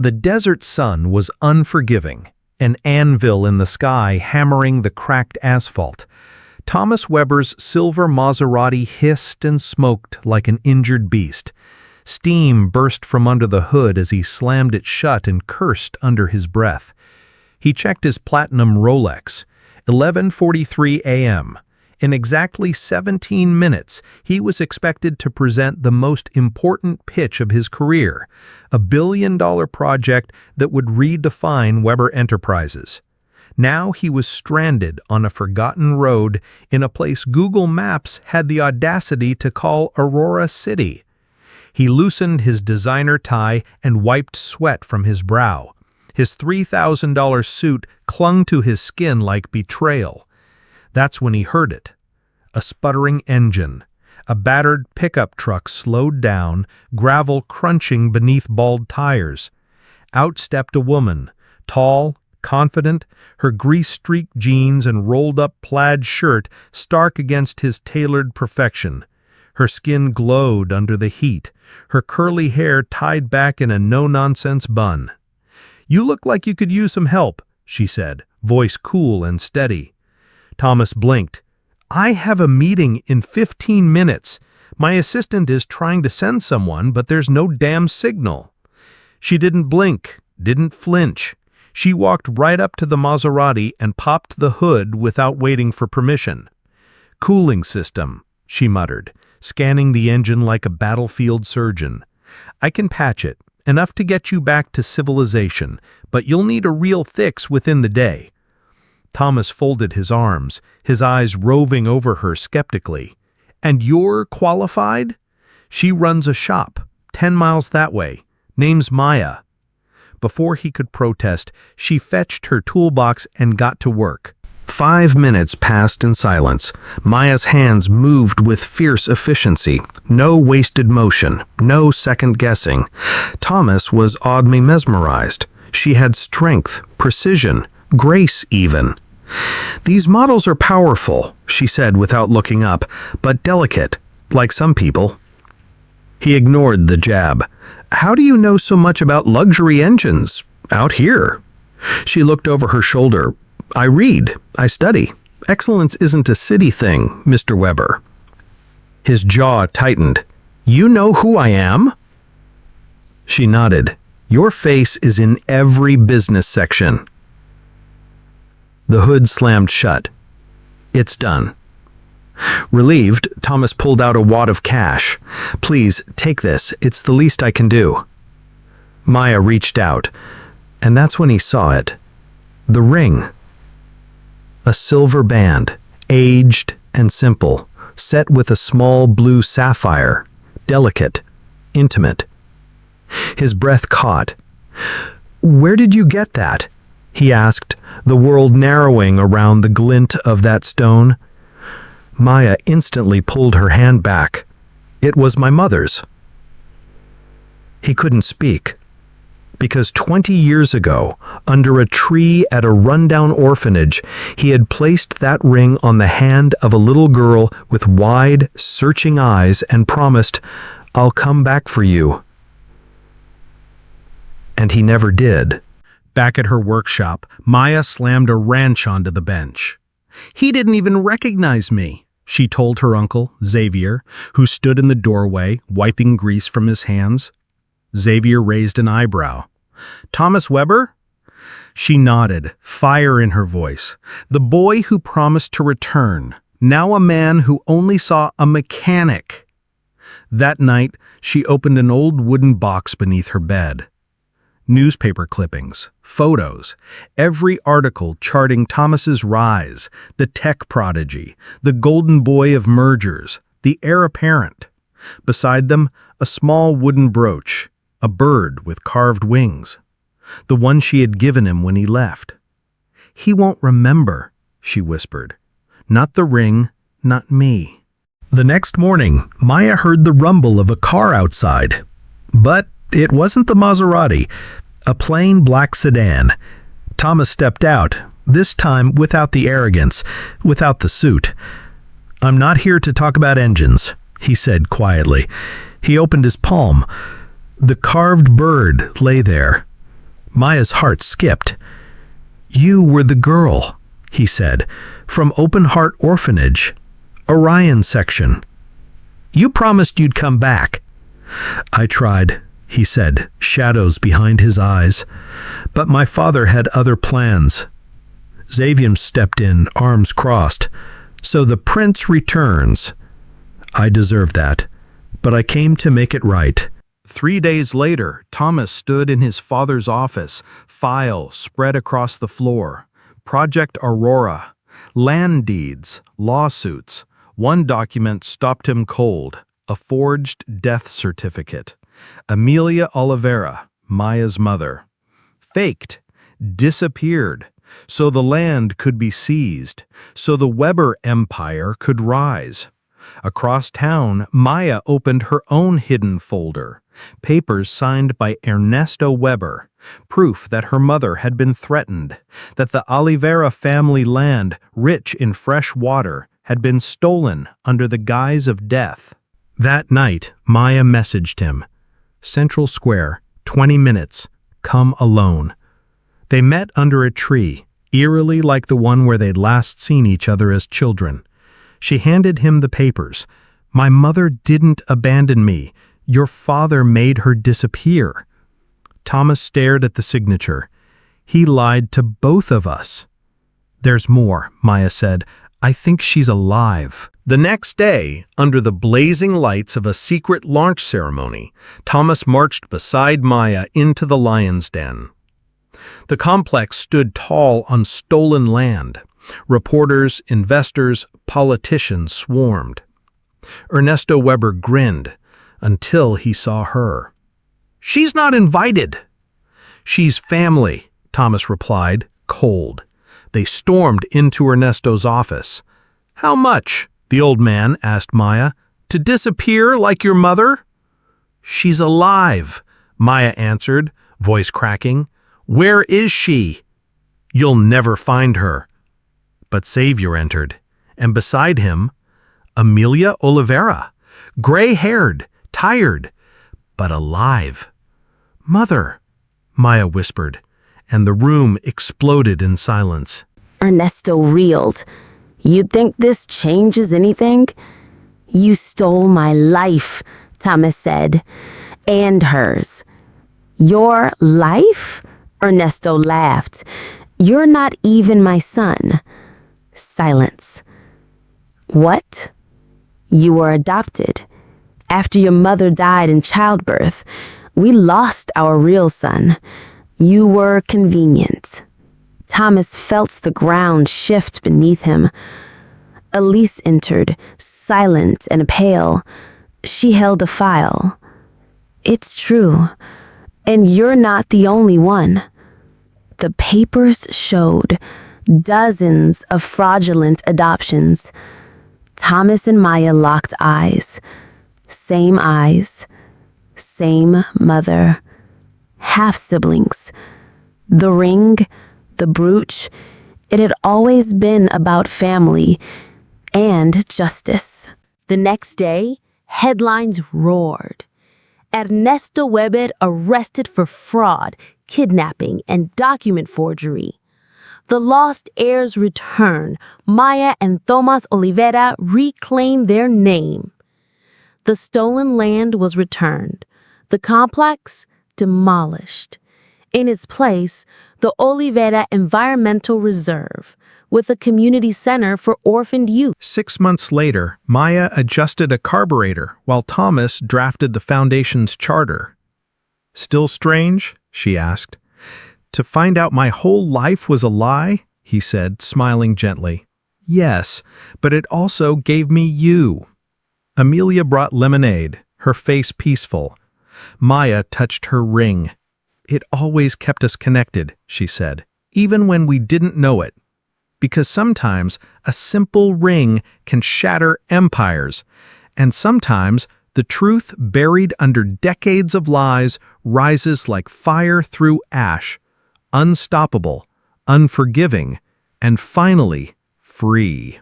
The desert sun was unforgiving, an anvil in the sky hammering the cracked asphalt. Thomas Weber's silver Maserati hissed and smoked like an injured beast. Steam burst from under the hood as he slammed it shut and cursed under his breath. He checked his platinum Rolex. 11:43 a.m. In exactly 17 minutes, he was expected to present the most important pitch of his career, a billion-dollar project that would redefine Weber Enterprises. Now he was stranded on a forgotten road in a place Google Maps had the audacity to call Aurora City. He loosened his designer tie and wiped sweat from his brow. His $3,000 suit clung to his skin like betrayal. That's when he heard it. A sputtering engine. A battered pickup truck slowed down, gravel crunching beneath bald tires. Out stepped a woman, tall, confident, her grease-streaked jeans and rolled-up plaid shirt stark against his tailored perfection. Her skin glowed under the heat, her curly hair tied back in a no-nonsense bun. "You look like you could use some help," she said, voice cool and steady. Thomas blinked. "I have a meeting in 15 minutes. My assistant is trying to send someone, but there's no damn signal." She didn't blink, didn't flinch. She walked right up to the Maserati and popped the hood without waiting for permission. "Cooling system," she muttered, scanning the engine like a battlefield surgeon. "I can patch it, enough to get you back to civilization, but you'll need a real fix within the day." Thomas folded his arms, his eyes roving over her skeptically. "And you're qualified?" "She runs a shop, 10 miles that way. Name's Maya." Before he could protest, she fetched her toolbox and got to work. 5 minutes passed in silence. Maya's hands moved with fierce efficiency. No wasted motion, no second guessing. Thomas was oddly mesmerized. She had strength, precision, grace even. "These models are powerful," she said without looking up, "but delicate, like some people." He ignored the jab. "How do you know so much about luxury engines out here?" She looked over her shoulder. "I read, I study. Excellence isn't a city thing, Mr. Weber." His jaw tightened. "You know who I am?" She nodded. "Your face is in every business section." The hood slammed shut. "It's done." Relieved, Thomas pulled out a wad of cash. "Please, take this. It's the least I can do." Maya reached out, and that's when he saw it. The ring. A silver band, aged and simple, set with a small blue sapphire, delicate, intimate. His breath caught. "Where did you get that?" he asked, the world narrowing around the glint of that stone. Maya instantly pulled her hand back. "It was my mother's." He couldn't speak, because 20 years ago, under a tree at a rundown orphanage, he had placed that ring on the hand of a little girl with wide, searching eyes and promised, "I'll come back for you." And he never did. Back at her workshop, Maya slammed a wrench onto the bench. "He didn't even recognize me," she told her uncle, Xavier, who stood in the doorway, wiping grease from his hands. Xavier raised an eyebrow. "Thomas Weber?" She nodded, fire in her voice. "The boy who promised to return, now a man who only saw a mechanic." That night, she opened an old wooden box beneath her bed. Newspaper clippings, photos, every article charting Thomas's rise, the tech prodigy, the golden boy of mergers, the heir apparent. Beside them, a small wooden brooch, a bird with carved wings, the one she had given him when he left. "He won't remember," she whispered. "Not the ring, not me." The next morning, Maya heard the rumble of a car outside. But it wasn't the Maserati, a plain black sedan. Thomas stepped out, this time without the arrogance, without the suit. "I'm not here to talk about engines," he said quietly. He opened his palm. The carved bird lay there, Maya's heart skipped. "You were the girl," he said, "from Open Heart Orphanage, Orion section. You promised you'd come back." "I tried," he said, shadows behind his eyes. "But my father had other plans." Xavier stepped in, arms crossed. "So the prince returns. I deserve that, but I came to make it right." 3 days later, Thomas stood in his father's office, file spread across the floor. Project Aurora, land deeds, lawsuits. One document stopped him cold, a forged death certificate. Amelia Oliveira, Maya's mother. Faked, disappeared, so the land could be seized, so the Weber empire could rise. Across town, Maya opened her own hidden folder. Papers signed by Ernesto Weber, proof that her mother had been threatened, that the Oliveira family land, rich in fresh water, had been stolen under the guise of death. That night, Maya messaged him. "Central Square, 20 minutes, come alone." They met under a tree, eerily like the one where they'd last seen each other as children. She handed him the papers. "My mother didn't abandon me. Your father made her disappear." Thomas stared at the signature. "He lied to both of us." "There's more," Maya said. "I think she's alive." The next day, under the blazing lights of a secret launch ceremony, Thomas marched beside Maya into the lion's den. The complex stood tall on stolen land. Reporters, investors, politicians swarmed. Ernesto Weber grinned until he saw her. "She's not invited." "She's family," Thomas replied, cold. They stormed into Ernesto's office. "How much?" the old man asked Maya. "To disappear like your mother?" "She's alive," Maya answered, voice cracking. "Where is she?" "You'll never find her." But Xavier entered, and beside him, Amelia Oliveira, gray-haired, tired, but alive. "Mother," Maya whispered, and the room exploded in silence. Ernesto reeled. "You think this changes anything?" "You stole my life," Thomas said, "and hers." "Your life?" Ernesto laughed. "You're not even my son." Silence. "What?" "You were adopted. After your mother died in childbirth, we lost our real son. You were convenient." Thomas felt the ground shift beneath him. Elise entered, silent and pale. She held a file. "It's true, and you're not the only one." The papers showed dozens of fraudulent adoptions. Thomas and Maya locked eyes. Same eyes, same mother, half-siblings. The ring, the brooch, it had always been about family and justice. The next day, headlines roared. Ernesto Weber arrested for fraud, kidnapping, and document forgery. The lost heirs return. Maya and Thomas Oliveira reclaim their name. The stolen land was returned. The complex demolished. In its place, the Oliveira Environmental Reserve, with a community center for orphaned youth. 6 months later, Maya adjusted a carburetor while Thomas drafted the foundation's charter. "Still strange?" she asked. "To find out my whole life was a lie?" he said, smiling gently. "Yes, but it also gave me you." Amelia brought lemonade, her face peaceful. Maya touched her ring. "It always kept us connected," she said, "even when we didn't know it. Because sometimes a simple ring can shatter empires, and sometimes the truth buried under decades of lies rises like fire through ash, unstoppable, unforgiving, and finally free."